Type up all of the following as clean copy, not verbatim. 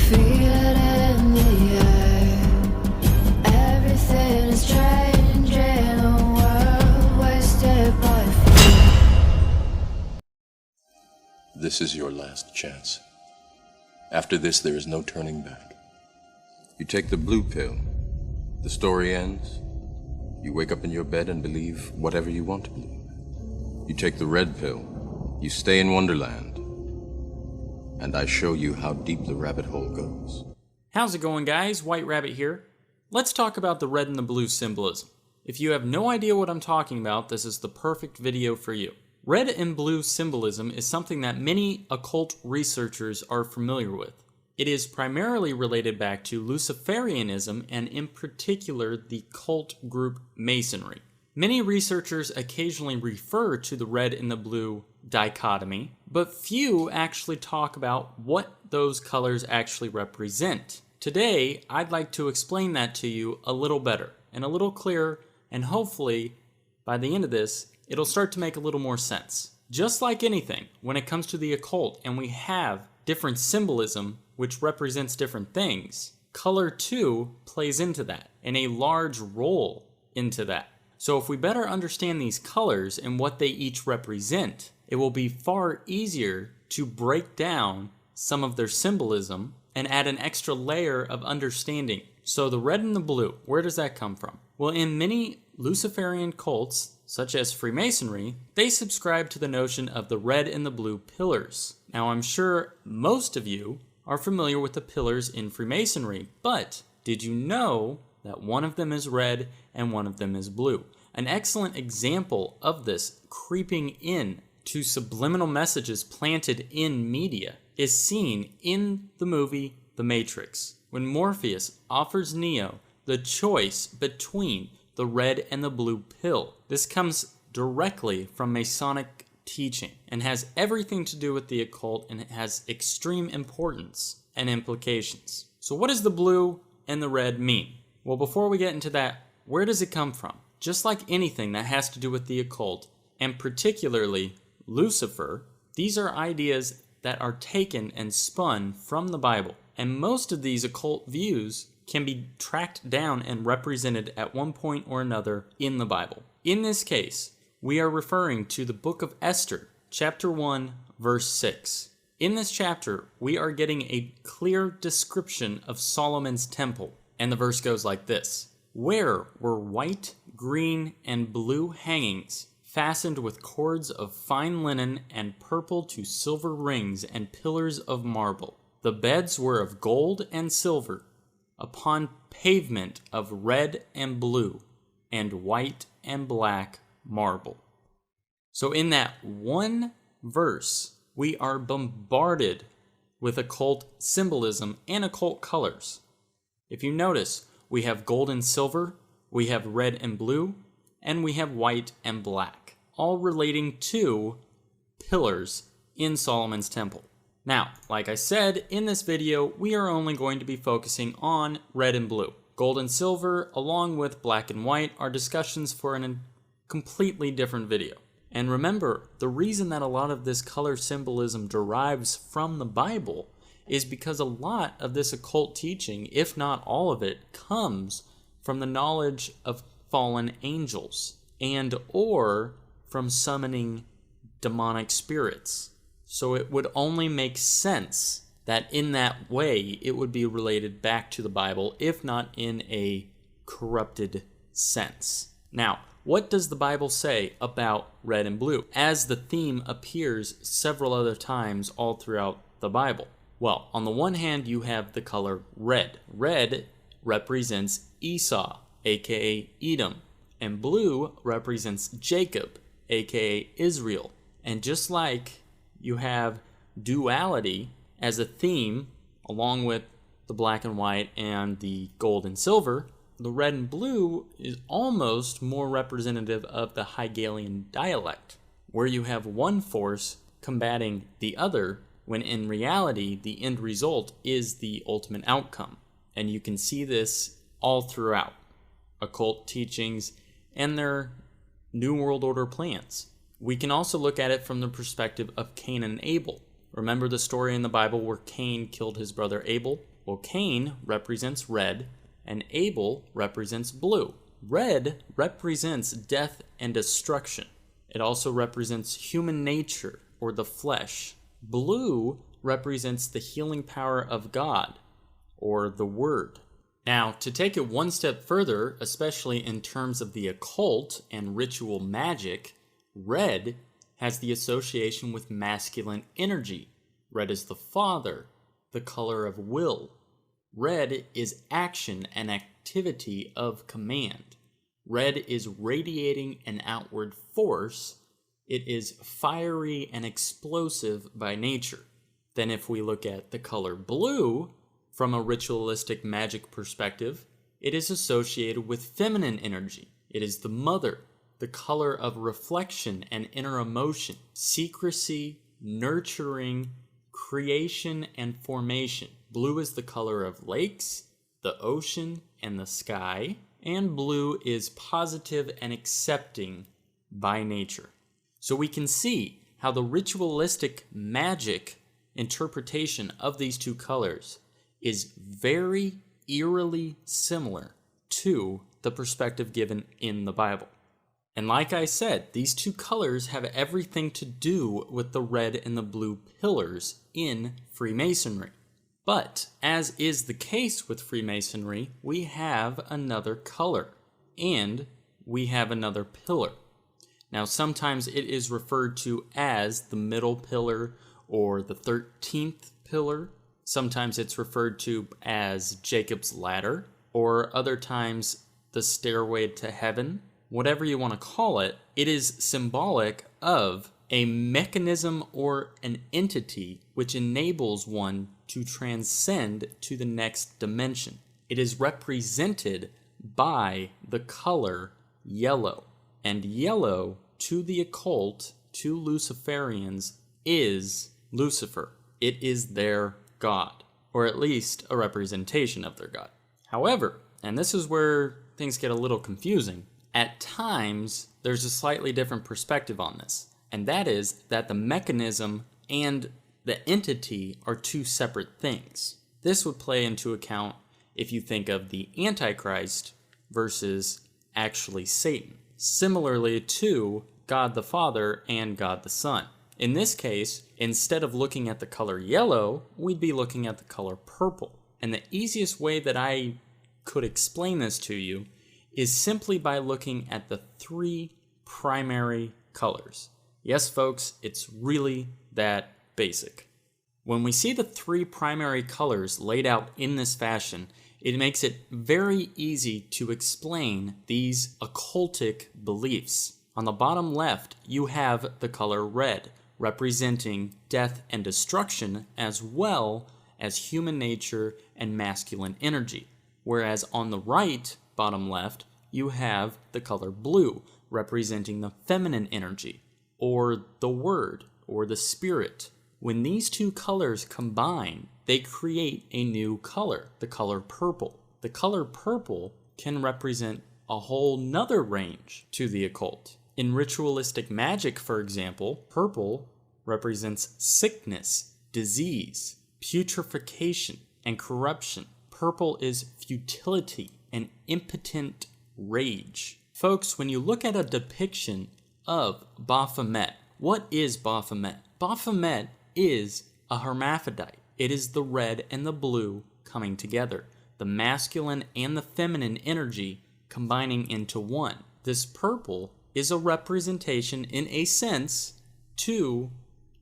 feel it in the air. Everything is changing, a world wasted by fear. This is your last chance. After this, there is no turning back. You take the blue pill. The story ends. You wake up in your bed and believe whatever you want to believe. You take the red pill. You stay in Wonderland. And I show you how deep the rabbit hole goes. How's it going, guys? White Rabbit here. Let's talk about the red and the blue symbolism. If you have no idea what I'm talking about, this is the perfect video for you. Red and blue symbolism is something that many occult researchers are familiar with. It is primarily related back to Luciferianism and in particular the cult group Masonry. Many researchers occasionally refer to the red and the blue dichotomy, but few actually talk about what those colors actually represent. Today, I'd like to explain that to you a little better and a little clearer, and hopefully, by the end of this, it'll start to make a little more sense. Just like anything, when it comes to the occult and we have different symbolism which represents different things, color too plays into that, and a large role into that. So if we better understand these colors and what they each represent, it will be far easier to break down some of their symbolism and add an extra layer of understanding. So the red and the blue, where does that come from? Well, in many Luciferian cults, such as Freemasonry, they subscribe to the notion of the red and the blue pillars. Now, I'm sure most of you are familiar with the pillars in Freemasonry, but did you know that one of them is red and one of them is blue? An excellent example of this creeping in to subliminal messages planted in media is seen in the movie The Matrix, when Morpheus offers Neo the choice between the red and the blue pill. This comes directly from Masonic teaching and has everything to do with the occult, and it has extreme importance and implications. So what does the blue and the red mean? Well, before we get into that, where does it come from? Just like anything that has to do with the occult, and particularly Lucifer, these are ideas that are taken and spun from the Bible. And most of these occult views can be tracked down and represented at one point or another in the Bible. In this case, we are referring to the book of Esther, chapter 1, verse 6. In this chapter, we are getting a clear description of Solomon's temple. And the verse goes like this: "Where were white, green, and blue hangings, fastened with cords of fine linen and purple to silver rings and pillars of marble. The beds were of gold and silver, upon pavement of red and blue, and white and black marble." So in that one verse, we are bombarded with occult symbolism and occult colors. If you notice, we have gold and silver, we have red and blue, and we have white and black, all relating to pillars in Solomon's temple. Now, like I said, in this video, we are only going to be focusing on red and blue. Gold and silver, along with black and white, are discussions for a completely different video. And remember, the reason that a lot of this color symbolism derives from the Bible is because a lot of this occult teaching, if not all of it, comes from the knowledge of fallen angels and or from summoning demonic spirits. So it would only make sense that in that way it would be related back to the Bible, if not in a corrupted sense. Now, what does the Bible say about red and blue, as the theme appears several other times all throughout the Bible? Well, on the one hand, you have the color red. Red represents Esau, aka Edom, and blue represents Jacob, aka Israel. And just like you have duality as a theme, along with the black and white and the gold and silver, the red and blue is almost more representative of the Hegelian dialect, where you have one force combating the other, when in reality the end result is the ultimate outcome. And you can see this all throughout occult teachings and their New World Order plans. We can also look at it from the perspective of Cain and Abel. Remember the story in the Bible where Cain killed his brother Abel? Well, Cain represents red, and Abel represents blue. Red represents death and destruction. It also represents human nature, or the flesh. Blue represents the healing power of God, or the Word. Now, to take it one step further, especially in terms of the occult and ritual magic, red has the association with masculine energy. Red is the father, the color of will. Red is action and activity of command. Red is radiating an outward force. It is fiery and explosive by nature. Then if we look at the color blue, from a ritualistic magic perspective, it is associated with feminine energy. It is the mother, the color of reflection and inner emotion, secrecy, nurturing, creation, and formation. Blue is the color of lakes, the ocean, and the sky, and blue is positive and accepting by nature. So we can see how the ritualistic magic interpretation of these two colors is very eerily similar to the perspective given in the Bible. And like I said, these two colors have everything to do with the red and the blue pillars in Freemasonry. But, as is the case with Freemasonry, we have another color, and we have another pillar. Now, sometimes it is referred to as the middle pillar or the 13th pillar. Sometimes it's referred to as Jacob's ladder, or other times the stairway to heaven. Whatever you want to call it, it is symbolic of a mechanism or an entity which enables one to transcend to the next dimension. It is represented by the color yellow. And yellow, to the occult, to Luciferians, is Lucifer. It is their god, or at least a representation of their god. However, and this is where things get a little confusing, at times there's a slightly different perspective on this, and that is that the mechanism and the entity are two separate things. This would play into account if you think of the Antichrist versus actually Satan, similarly to God the Father and God the Son. In this case, instead of looking at the color yellow, we'd be looking at the color purple. And the easiest way that I could explain this to you is simply by looking at the three primary colors. Yes, folks, it's really that basic. When we see the three primary colors laid out in this fashion, it makes it very easy to explain these occultic beliefs. On the bottom left, you have the color red, representing death and destruction, as well as human nature and masculine energy. Whereas on the right, bottom left, you have the color blue, representing the feminine energy, or the word, or the spirit. When these two colors combine, they create a new color, the color purple. The color purple can represent a whole nother range to the occult. In ritualistic magic, for example, purple represents sickness, disease, putrefaction, and corruption. Purple is futility and impotent rage. Folks, when you look at a depiction of Baphomet, what is Baphomet? Baphomet is a hermaphrodite. It is the red and the blue coming together, the masculine and the feminine energy combining into one. This purple is a representation, in a sense, to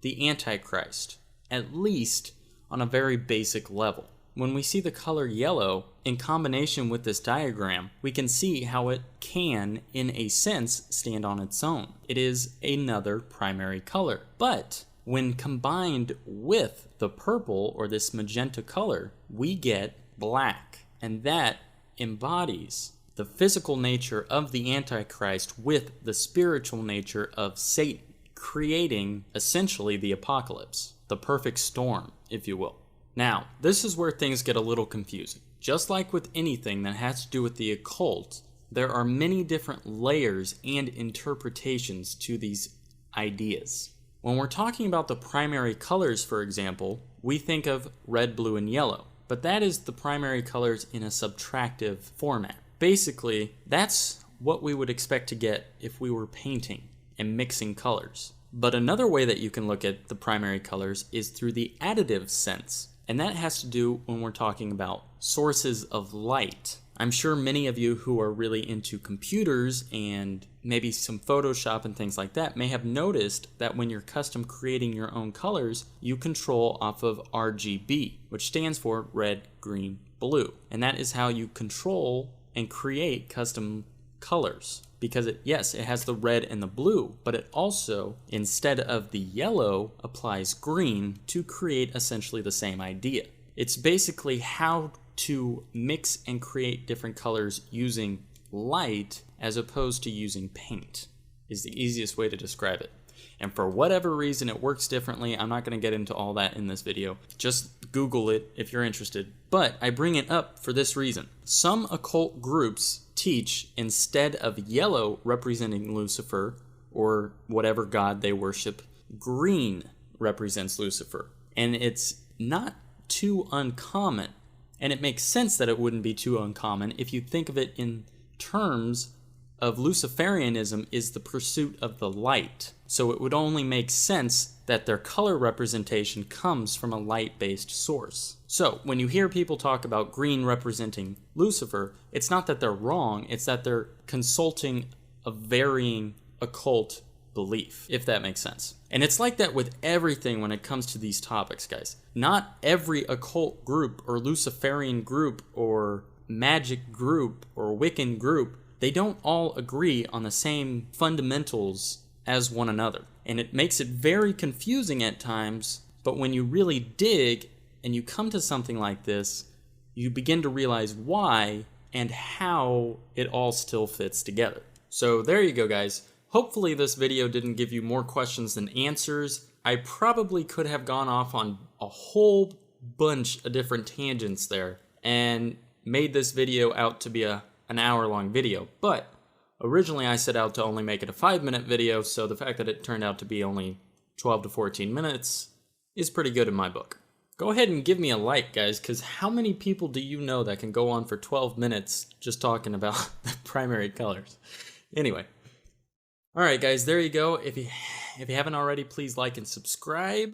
the Antichrist, at least on a very basic level. When we see the color yellow in combination with this diagram, we can see how it can, in a sense, stand on its own. It is another primary color. But when combined with the purple, or this magenta color, we get black. And that embodies the physical nature of the Antichrist with the spiritual nature of Satan, creating essentially the apocalypse, the perfect storm, if you will. Now, this is where things get a little confusing. Just like with anything that has to do with the occult, there are many different layers and interpretations to these ideas. When we're talking about the primary colors, for example, we think of red, blue, and yellow. but that is the primary colors in a subtractive format. Basically, that's what we would expect to get if we were painting and mixing colors. But another way that you can look at the primary colors is through the additive sense, and that has to do when we're talking about sources of light. I'm sure many of you who are really into computers and maybe some Photoshop and things like that may have noticed that when you're custom creating your own colors, you control off of RGB, which stands for red, green, blue. And that is how you control and create custom colors. Because yes, it has the red and the blue, but it also, instead of the yellow, applies green to create essentially the same idea. It's basically how to mix and create different colors using light as opposed to using paint is the easiest way to describe it. And for whatever reason it works differently. I'm not going to get into all that in this video. Just Google it if you're interested. But I bring it up for this reason. Some occult groups teach instead of yellow representing Lucifer or whatever god they worship, green represents Lucifer. And it's not too uncommon. And it makes sense that it wouldn't be too uncommon if you think of it in terms of Luciferianism is the pursuit of the light. So it would only make sense that their color representation comes from a light-based source. So when you hear people talk about green representing Lucifer, it's not that they're wrong, it's that they're consulting a varying occult belief, if that makes sense. And it's like that with everything when it comes to these topics, guys. Not every occult group or Luciferian group or magic group or Wiccan group, they don't all agree on the same fundamentals as one another. And it makes it very confusing at times, but when you really dig and you come to something like this, you begin to realize why and how it all still fits together. So there you go, guys. Hopefully this video didn't give you more questions than answers. I probably could have gone off on a whole bunch of different tangents there and made this video out to be an hour-long video, but originally I set out to only make it a 5-minute video, so the fact that it turned out to be only 12 to 14 minutes is pretty good in my book. Go ahead and give me a like, guys, because how many people do you know that can go on for 12 minutes just talking about the primary colors? Anyway. Alright guys, there you go. If you haven't already, please like and subscribe.